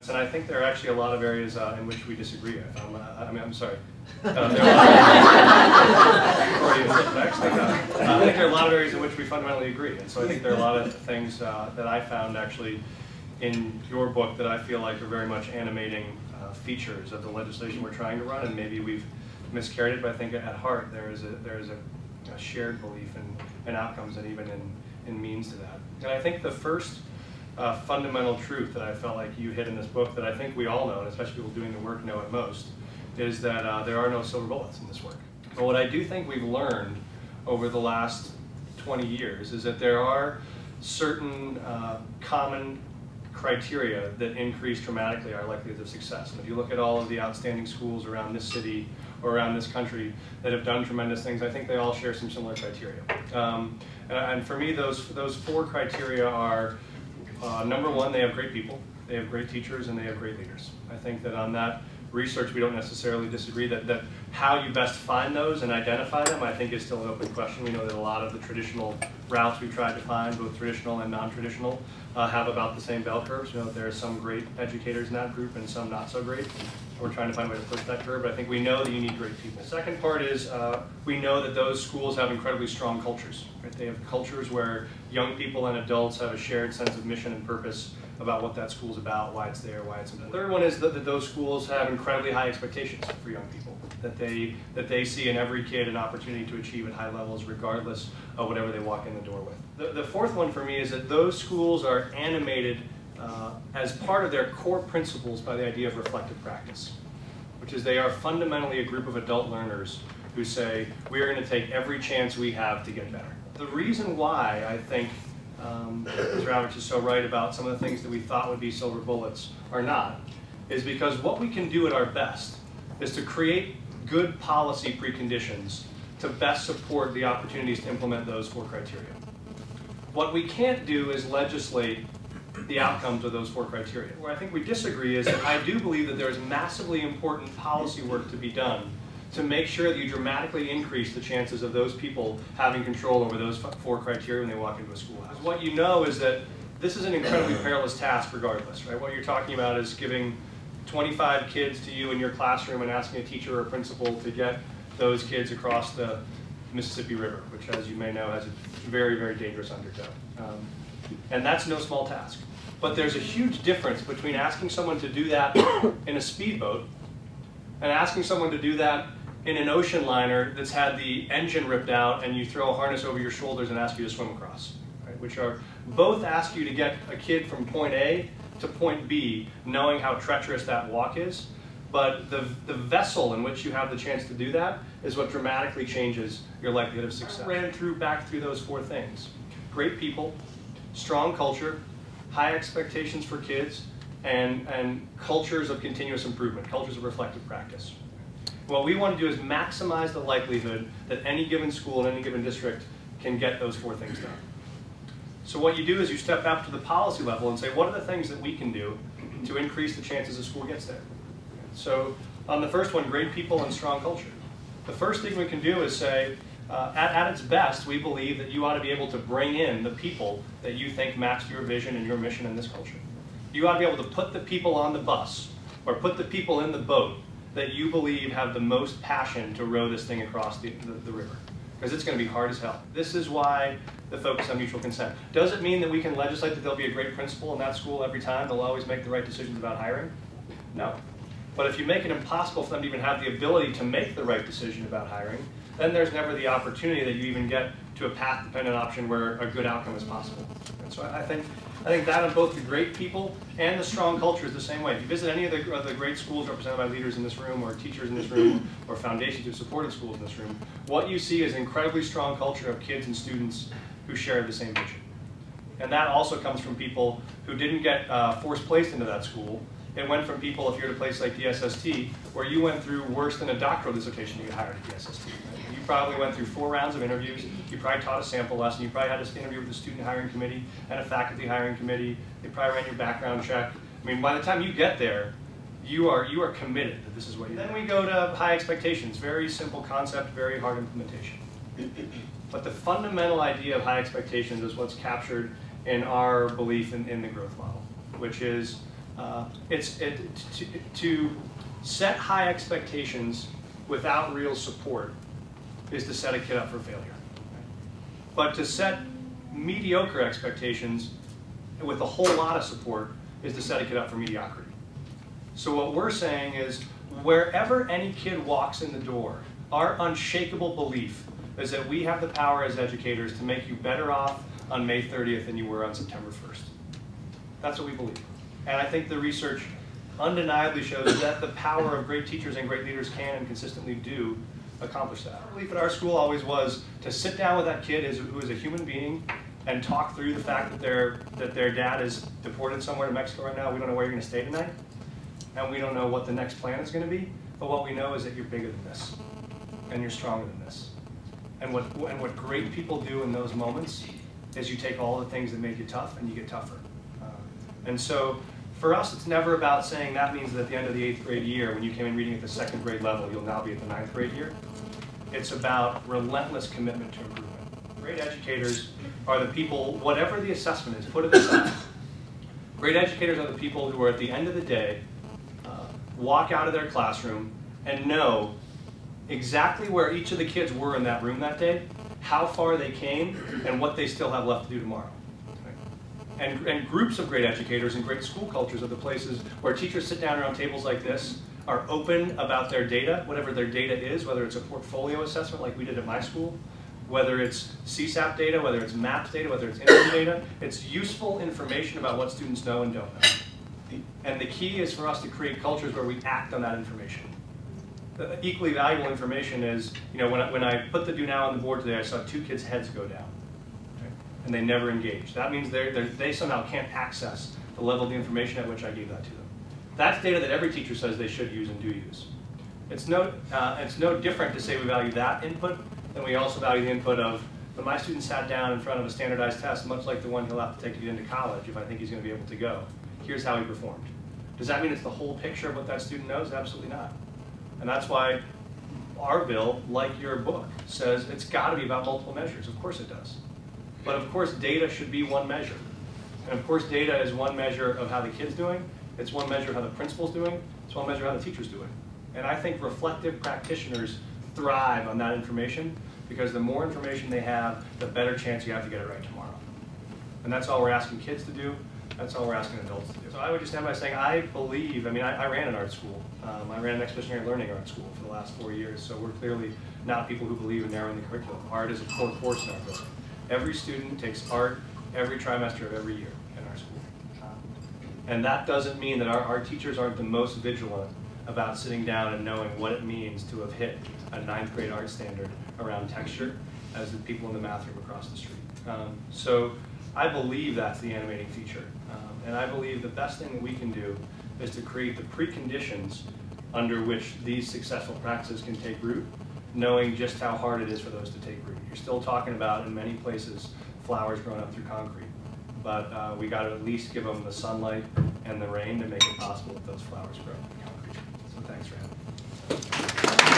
And I think there are actually a lot of areas in which we disagree. I'm sorry. I think there are a lot of areas in which we fundamentally agree. And so I think there are a lot of things that I found actually in your book that I feel like are very much animating features of the legislation we're trying to run. And maybe we've miscarried it, but I think at heart there is a shared belief in outcomes and even in means to that. And I think the first fundamental truth that I felt like you hit in this book that I think we all know, and especially people doing the work know it most, is that there are no silver bullets in this work. But what I do think we've learned over the last 20 years is that there are certain common criteria that increase dramatically our likelihood of success. And if you look at all of the outstanding schools around this city or around this country that have done tremendous things, I think they all share some similar criteria. And for me, those four criteria are number one, they have great people, they have great teachers, and they have great leaders. I think that on that research we don't necessarily disagree that how you best find those and identify them I think is still an open question. We know that a lot of the traditional routes we've tried to find, both traditional and non-traditional, have about the same bell curves. We know that there are some great educators in that group and some not so great. We're trying to find a way to push that curve, but I think we know that you need great people. The second part is we know that those schools have incredibly strong cultures. Right? They have cultures where young people and adults have a shared sense of mission and purpose about what that school's about, why it's there, why it's important. The third one is that those schools have incredibly high expectations for young people, that they see in every kid an opportunity to achieve at high levels regardless of whatever they walk in the door with. The fourth one for me is that those schools are animated as part of their core principles by the idea of reflective practice, which is they are fundamentally a group of adult learners who say, we are going to take every chance we have to get better. The reason why I think Mr. Roberts is so right about some of the things that we thought would be silver bullets are not, is because what we can do at our best is to create good policy preconditions to best support the opportunities to implement those four criteria. What we can't do is legislate the outcomes of those four criteria. Where I think we disagree is that I do believe that there is massively important policy work to be done to make sure that you dramatically increase the chances of those people having control over those four criteria when they walk into a schoolhouse. What you know is that this is an incredibly perilous task regardless, right? What you're talking about is giving 25 kids to you in your classroom and asking a teacher or a principal to get those kids across the Mississippi River, which, as you may know, has a very, very dangerous undertow. And that's no small task. But there's a huge difference between asking someone to do that in a speedboat and asking someone to do that in an ocean liner that's had the engine ripped out and you throw a harness over your shoulders and ask you to swim across, right? Which are both ask you to get a kid from point A to point B, knowing how treacherous that walk is. But the vessel in which you have the chance to do that is what dramatically changes your likelihood of success. I ran back through those four things. Great people, strong culture, high expectations for kids, and cultures of continuous improvement, cultures of reflective practice. What we want to do is maximize the likelihood that any given school in any given district can get those four things done. So what you do is you step up to the policy level and say, what are the things that we can do to increase the chances a school gets there? So on the first one, great people and strong culture. The first thing we can do is say, at its best, we believe that you ought to be able to bring in the people that you think match your vision and your mission in this culture. You ought to be able to put the people on the bus or put the people in the boat that you believe have the most passion to row this thing across the river. Because it's going to be hard as hell. This is why the focus on mutual consent. Does it mean that we can legislate that there'll be a great principal in that school every time? They'll always make the right decisions about hiring? No. But if you make it impossible for them to even have the ability to make the right decision about hiring, then there's never the opportunity that you even get to a path-dependent option where a good outcome is possible. And so I think that on both the great people and the strong culture is the same way. If you visit any of the great schools represented by leaders in this room, or teachers in this room, or foundations who supported schools in this room, what you see is an incredibly strong culture of kids and students who share the same vision. And that also comes from people who didn't get forced placed into that school. It went from people, if you're at a place like DSST, where you went through worse than a doctoral dissertation to get hired at DSST. You probably went through 4 rounds of interviews. You probably taught a sample lesson. You probably had to interview with the student hiring committee and a faculty hiring committee. They probably ran your background check. I mean, by the time you get there, you are committed that this is what you do. Then we go to high expectations. Very simple concept, very hard implementation. But the fundamental idea of high expectations is what's captured in our belief in the growth model, which is To set high expectations without real support is to set a kid up for failure. But to set mediocre expectations with a whole lot of support is to set a kid up for mediocrity. So what we're saying is, wherever any kid walks in the door, our unshakable belief is that we have the power as educators to make you better off on May 30th than you were on September 1st. That's what we believe. And I think the research undeniably shows that the power of great teachers and great leaders can and consistently do accomplish that. Our belief at our school always was to sit down with that kid who is a human being and talk through the fact that their dad is deported somewhere to Mexico right now. We don't know where you're going to stay tonight, and we don't know what the next plan is going to be, but what we know is that you're bigger than this, and you're stronger than this. And what great people do in those moments is you take all the things that make you tough and you get tougher. And so for us, it's never about saying that means that at the end of the 8th grade year, when you came in reading at the 2nd grade level, you'll now be at the 9th grade year. It's about relentless commitment to improvement. Great educators are the people, whatever the assessment is, put it aside. Great educators are the people who are at the end of the day, walk out of their classroom and know exactly where each of the kids were in that room that day, how far they came, and what they still have left to do tomorrow. And groups of great educators and great school cultures are the places where teachers sit down around tables like this, are open about their data, whatever their data is, whether it's a portfolio assessment like we did at my school, whether it's CSAP data, whether it's MAPS data, whether it's interim data. It's useful information about what students know and don't know. And the key is for us to create cultures where we act on that information. The equally valuable information is, when I put the do now on the board today, I saw 2 kids' heads go down. And they never engaged. That means they somehow can't access the level of the information at which I gave that to them. That's data that every teacher says they should use and do use. It's no different to say we value that input than we also value the input of, when my student sat down in front of a standardized test, much like the one he'll have to take to get into college if I think he's going to be able to go, here's how he performed. Does that mean it's the whole picture of what that student knows? Absolutely not. And that's why our bill, like your book, says it's got to be about multiple measures. Of course it does. But of course, data should be one measure. And of course, data is one measure of how the kid's doing. It's one measure of how the principal's doing. It's one measure of how the teacher's doing. And I think reflective practitioners thrive on that information, because the more information they have, the better chance you have to get it right tomorrow. And that's all we're asking kids to do. That's all we're asking adults to do. So I would just end by saying I believe, I ran an art school. I ran an expeditionary learning art school for the last 4 years. So we're clearly not people who believe in narrowing the curriculum. Art is a core course in our building. Every student takes art every trimester of every year in our school. And that doesn't mean that our teachers aren't the most vigilant about sitting down and knowing what it means to have hit a 9th grade art standard around texture as the people in the math room across the street. So I believe that's the animating feature. And I believe the best thing that we can do is to create the preconditions under which these successful practices can take root, knowing just how hard it is for those to take root. You're still talking about, in many places, flowers growing up through concrete. But we got to at least give them the sunlight and the rain to make it possible that those flowers grow through concrete. So thanks for having me.